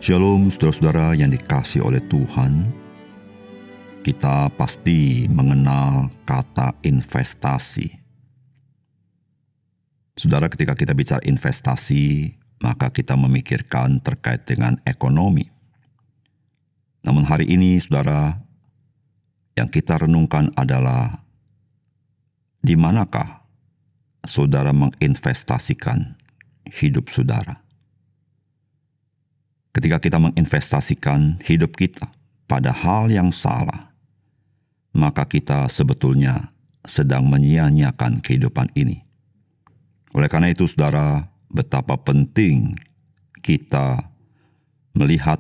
Shalom saudara-saudara yang dikasihi oleh Tuhan. Kita pasti mengenal kata investasi. Saudara, ketika kita bicara investasi, maka kita memikirkan terkait dengan ekonomi. Namun hari ini, saudara, yang kita renungkan adalah di manakah saudara menginvestasikan hidup saudara. Ketika kita menginvestasikan hidup kita pada hal yang salah, maka kita sebetulnya sedang menyia-nyiakan kehidupan ini. Oleh karena itu, saudara, betapa penting kita melihat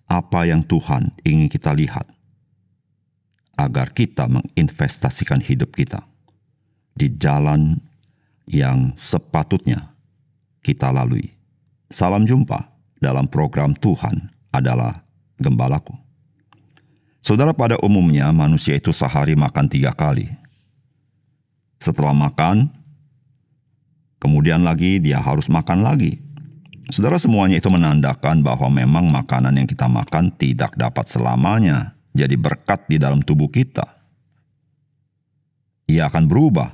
apa yang Tuhan ingin kita lihat, agar kita menginvestasikan hidup kita di jalan yang sepatutnya kita lalui. Salam jumpa dalam program Tuhan adalah Gembalaku. Saudara, pada umumnya manusia itu sehari makan 3 kali. Setelah makan, kemudian lagi dia harus makan lagi. Saudara, semuanya itu menandakan bahwa memang makanan yang kita makan tidak dapat selamanya jadi berkat di dalam tubuh kita. Ia akan berubah,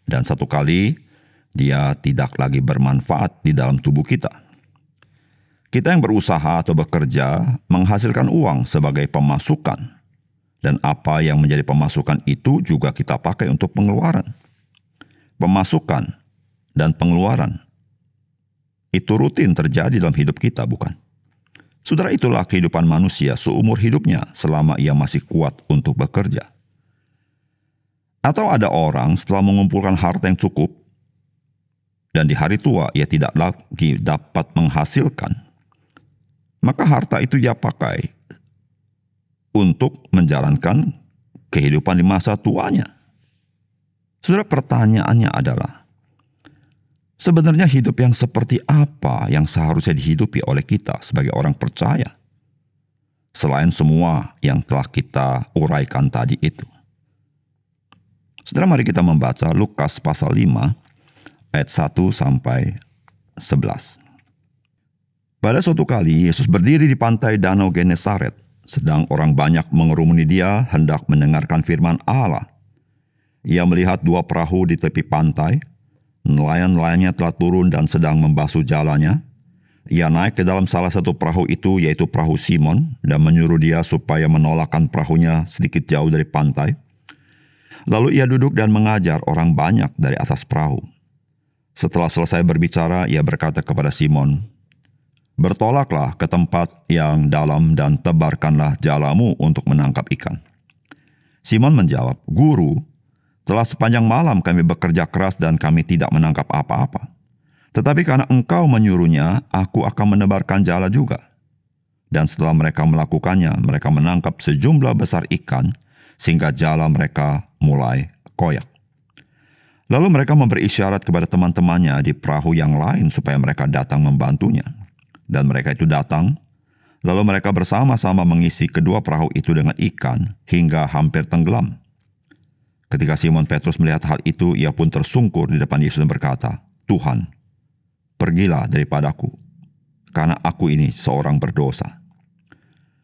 dan satu kali dia tidak lagi bermanfaat di dalam tubuh kita. Kita yang berusaha atau bekerja menghasilkan uang sebagai pemasukan. Dan apa yang menjadi pemasukan itu juga kita pakai untuk pengeluaran. Pemasukan dan pengeluaran itu rutin terjadi dalam hidup kita, bukan? Saudara, itulah kehidupan manusia seumur hidupnya selama ia masih kuat untuk bekerja. Atau ada orang setelah mengumpulkan harta yang cukup, dan di hari tua ia tidak lagi dapat menghasilkan, maka harta itu dia pakai untuk menjalankan kehidupan di masa tuanya. Saudara, pertanyaannya adalah, sebenarnya hidup yang seperti apa yang seharusnya dihidupi oleh kita sebagai orang percaya, selain semua yang telah kita uraikan tadi itu? Saudara, mari kita membaca Lukas pasal 5 ayat 1 sampai 11. Pada suatu kali, Yesus berdiri di pantai Danau Genesaret, sedang orang banyak mengerumuni dia hendak mendengarkan firman Allah. Ia melihat 2 perahu di tepi pantai, nelayan-nelayannya telah turun dan sedang membasuh jalannya. Ia naik ke dalam salah satu perahu itu, yaitu perahu Simon, dan menyuruh dia supaya menolakkan perahunya sedikit jauh dari pantai. Lalu ia duduk dan mengajar orang banyak dari atas perahu. Setelah selesai berbicara, ia berkata kepada Simon, "Bertolaklah ke tempat yang dalam dan tebarkanlah jalamu untuk menangkap ikan." Simon menjawab, "Guru, telah sepanjang malam kami bekerja keras dan kami tidak menangkap apa-apa. Tetapi karena engkau menyuruhnya, aku akan menebarkan jala juga." Dan setelah mereka melakukannya, mereka menangkap sejumlah besar ikan, sehingga jala mereka mulai koyak. Lalu mereka memberi isyarat kepada teman-temannya di perahu yang lain supaya mereka datang membantunya. Dan mereka itu datang, lalu mereka bersama-sama mengisi kedua perahu itu dengan ikan hingga hampir tenggelam. Ketika Simon Petrus melihat hal itu, ia pun tersungkur di depan Yesus dan berkata, "Tuhan, pergilah daripadaku, karena aku ini seorang berdosa."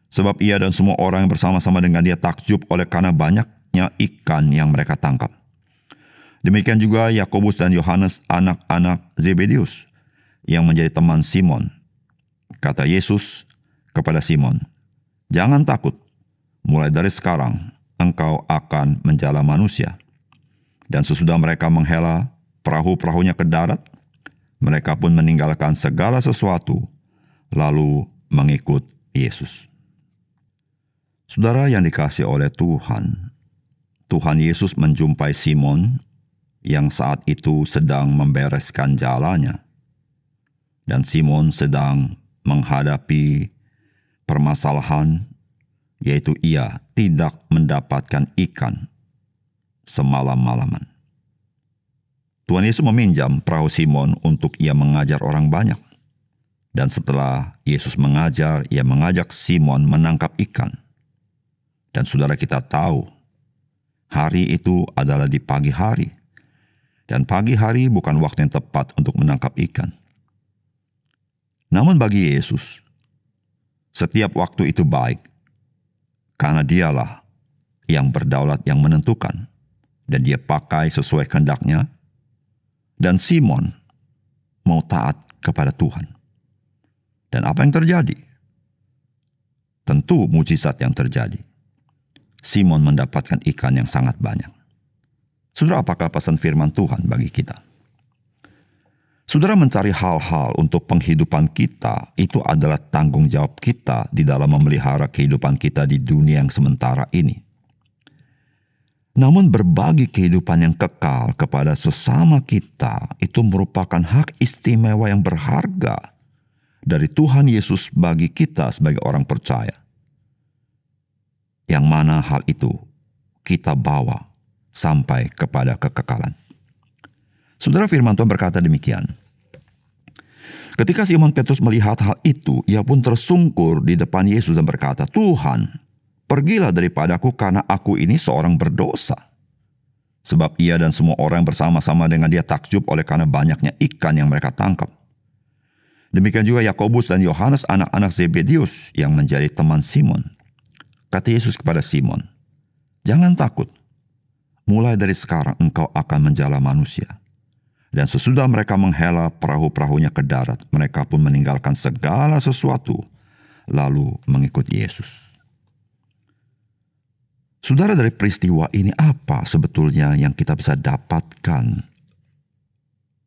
Sebab ia dan semua orang yang bersama-sama dengan dia takjub oleh karena banyaknya ikan yang mereka tangkap. Demikian juga Yakobus dan Yohanes, anak-anak Zebedeus, yang menjadi teman Simon. Kata Yesus kepada Simon, "Jangan takut, mulai dari sekarang engkau akan menjala manusia." Dan sesudah mereka menghela perahu-perahunya ke darat, mereka pun meninggalkan segala sesuatu, lalu mengikut Yesus. Saudara yang dikasihi oleh Tuhan, Tuhan Yesus menjumpai Simon yang saat itu sedang membereskan jalannya. Dan Simon sedang menghadapi permasalahan, yaitu ia tidak mendapatkan ikan semalam-malaman. Tuhan Yesus meminjam perahu Simon untuk ia mengajar orang banyak. Dan setelah Yesus mengajar, ia mengajak Simon menangkap ikan. Dan saudara, kita tahu, hari itu adalah di pagi hari. Dan pagi hari bukan waktu yang tepat untuk menangkap ikan. Namun bagi Yesus, Setiap waktu itu baik, karena dialah yang berdaulat, yang menentukan, dan dia pakai sesuai kehendaknya, dan Simon mau taat kepada Tuhan. Dan apa yang terjadi? Tentu mujizat yang terjadi. Simon mendapatkan ikan yang sangat banyak. Saudara, apakah pesan firman Tuhan bagi kita? Saudara, mencari hal-hal untuk penghidupan kita itu adalah tanggung jawab kita di dalam memelihara kehidupan kita di dunia yang sementara ini. Namun berbagi kehidupan yang kekal kepada sesama kita itu merupakan hak istimewa yang berharga dari Tuhan Yesus bagi kita sebagai orang percaya. Yang mana hal itu kita bawa sampai kepada kekekalan. Saudara, firman Tuhan berkata demikian. Ketika Simon Petrus melihat hal itu, ia pun tersungkur di depan Yesus dan berkata, "Tuhan, pergilah daripadaku karena aku ini seorang berdosa." Sebab ia dan semua orang yang bersama-sama dengan dia takjub oleh karena banyaknya ikan yang mereka tangkap. Demikian juga Yakobus dan Yohanes anak-anak Zebedius yang menjadi teman Simon. Kata Yesus kepada Simon, "Jangan takut. Mulai dari sekarang engkau akan menjala manusia." Dan sesudah mereka menghela perahu-perahunya ke darat, mereka pun meninggalkan segala sesuatu, lalu mengikut Yesus. Saudara, dari peristiwa ini apa sebetulnya yang kita bisa dapatkan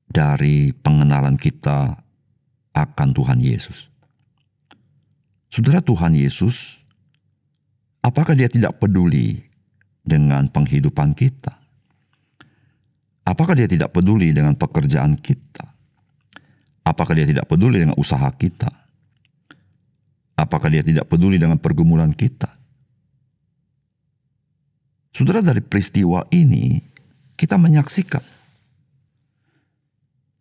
dari pengenalan kita akan Tuhan Yesus? Saudara, Tuhan Yesus, apakah dia tidak peduli dengan penghidupan kita? Apakah dia tidak peduli dengan pekerjaan kita? Apakah dia tidak peduli dengan usaha kita? Apakah dia tidak peduli dengan pergumulan kita? Saudara, dari peristiwa ini kita menyaksikan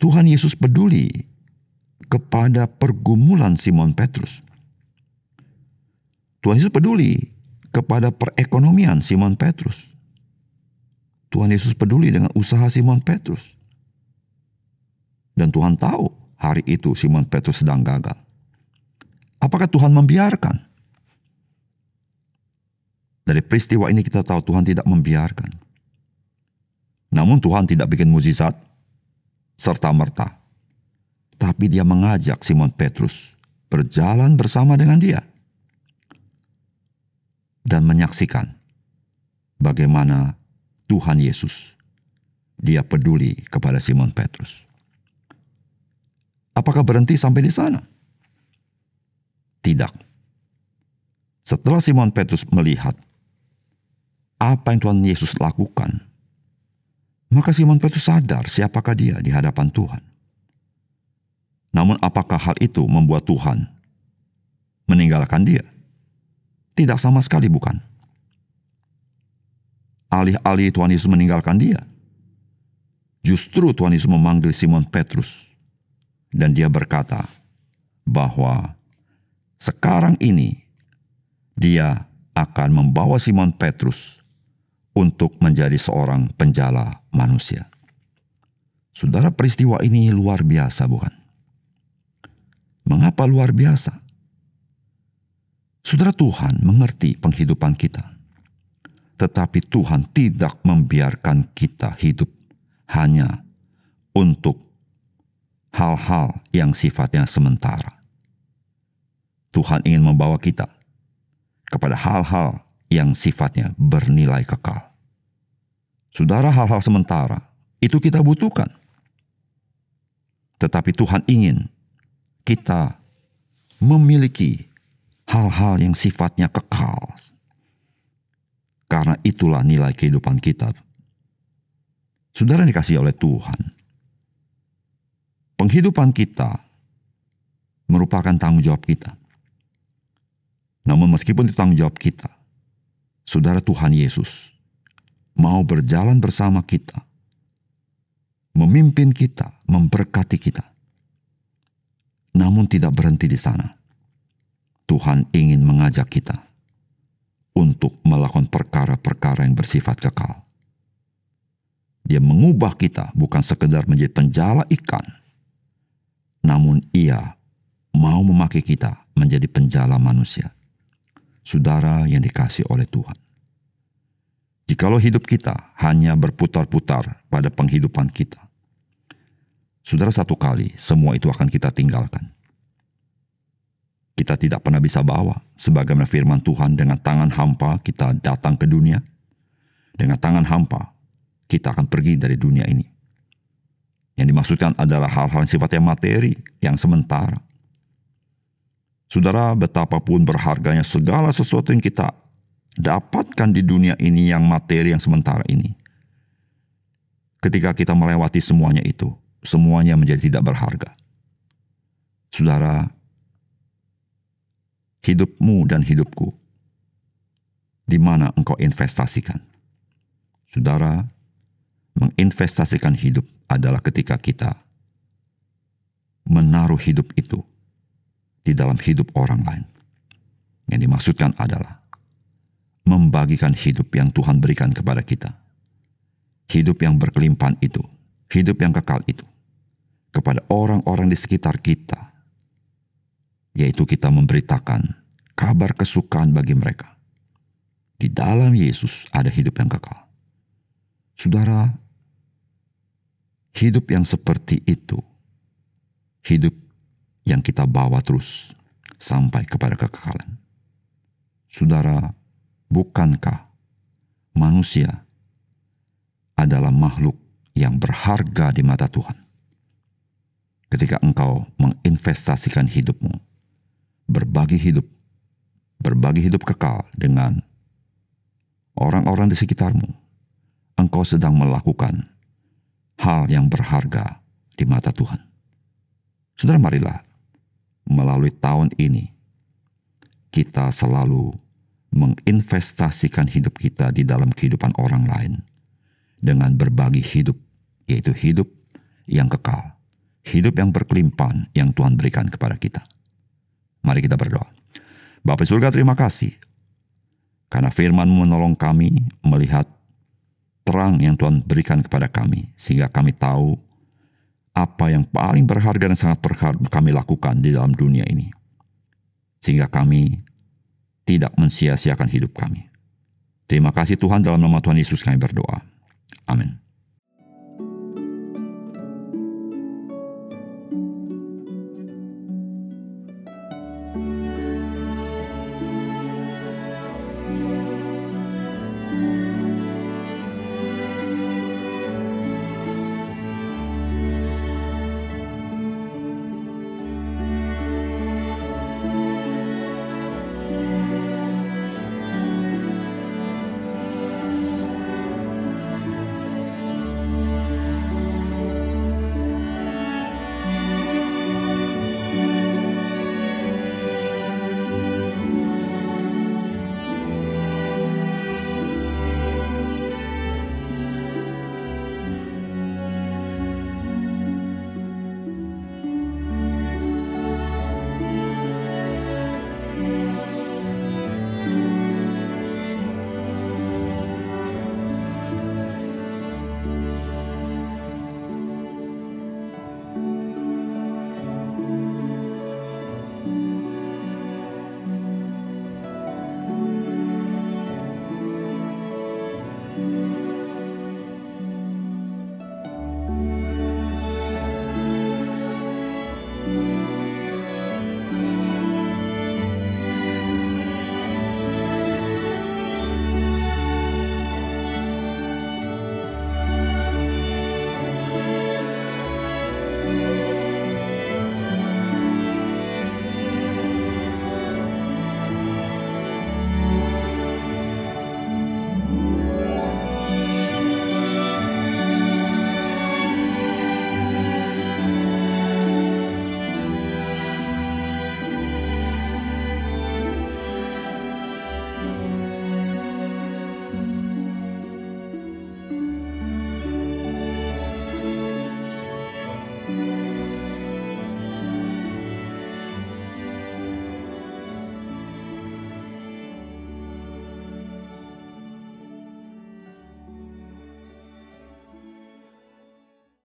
Tuhan Yesus peduli kepada pergumulan Simon Petrus. Tuhan Yesus peduli kepada perekonomian Simon Petrus. Tuhan Yesus peduli dengan usaha Simon Petrus. Dan Tuhan tahu hari itu Simon Petrus sedang gagal. Apakah Tuhan membiarkan? Dari peristiwa ini kita tahu Tuhan tidak membiarkan. Namun Tuhan tidak bikin mukjizat serta-merta. Tapi dia mengajak Simon Petrus berjalan bersama dengan dia. Dan menyaksikan bagaimana Tuhan Yesus, dia peduli kepada Simon Petrus. Apakah berhenti sampai di sana? Tidak. Setelah Simon Petrus melihat apa yang Tuhan Yesus lakukan, maka Simon Petrus sadar siapakah dia di hadapan Tuhan. Namun apakah hal itu membuat Tuhan meninggalkan dia? Tidak sama sekali, bukan. Alih-alih Tuhan Yesus meninggalkan dia, justru Tuhan Yesus memanggil Simon Petrus. Dan dia berkata bahwa sekarang ini dia akan membawa Simon Petrus untuk menjadi seorang penjala manusia. Saudara, peristiwa ini luar biasa, bukan? Mengapa luar biasa? Saudara, Tuhan mengerti penghidupan kita. Tetapi Tuhan tidak membiarkan kita hidup hanya untuk hal-hal yang sifatnya sementara. Tuhan ingin membawa kita kepada hal-hal yang sifatnya bernilai kekal. Saudara, hal-hal sementara itu kita butuhkan. Tetapi Tuhan ingin kita memiliki hal-hal yang sifatnya kekal. Karena itulah nilai kehidupan kita. Saudara dikasihi oleh Tuhan. Penghidupan kita merupakan tanggung jawab kita. Namun meskipun itu tanggung jawab kita, saudara, Tuhan Yesus mau berjalan bersama kita, memimpin kita, memberkati kita. Namun tidak berhenti di sana. Tuhan ingin mengajak kita untuk melakukan perkara-perkara yang bersifat kekal. Dia mengubah kita bukan sekedar menjadi penjala ikan, namun ia mau memakai kita menjadi penjala manusia. Saudara yang dikasihi oleh Tuhan, jikalau hidup kita hanya berputar-putar pada penghidupan kita, saudara, satu kali semua itu akan kita tinggalkan. Kita tidak pernah bisa bawa, sebagaimana firman Tuhan, dengan tangan hampa kita datang ke dunia. Dengan tangan hampa kita akan pergi dari dunia ini. Yang dimaksudkan adalah hal-hal sifatnya materi yang sementara. Saudara, betapapun berharganya segala sesuatu yang kita dapatkan di dunia ini yang materi yang sementara ini, ketika kita melewati semuanya itu, semuanya menjadi tidak berharga. Saudara, hidupmu dan hidupku, di mana engkau investasikan? Saudara, menginvestasikan hidup adalah ketika kita menaruh hidup itu di dalam hidup orang lain. Yang dimaksudkan adalah membagikan hidup yang Tuhan berikan kepada kita. Hidup yang berkelimpahan itu, hidup yang kekal itu, kepada orang-orang di sekitar kita. Yaitu kita memberitakan kabar kesukaan bagi mereka. Di dalam Yesus ada hidup yang kekal. Saudara, hidup yang seperti itu, hidup yang kita bawa terus sampai kepada kekekalan. Saudara, bukankah manusia adalah makhluk yang berharga di mata Tuhan? Ketika engkau menginvestasikan hidupmu, berbagi hidup kekal dengan orang-orang di sekitarmu, engkau sedang melakukan hal yang berharga di mata Tuhan. Saudara, marilah melalui tahun ini kita selalu menginvestasikan hidup kita di dalam kehidupan orang lain dengan berbagi hidup, yaitu hidup yang kekal, hidup yang berkelimpahan yang Tuhan berikan kepada kita. Mari kita berdoa. Bapa surga, terima kasih karena firman-Mu menolong kami melihat terang yang Tuhan berikan kepada kami, sehingga kami tahu apa yang paling berharga dan sangat berharga kami lakukan di dalam dunia ini, sehingga kami tidak mensia-siakan hidup kami. Terima kasih Tuhan, dalam nama Tuhan Yesus kami berdoa. Amin.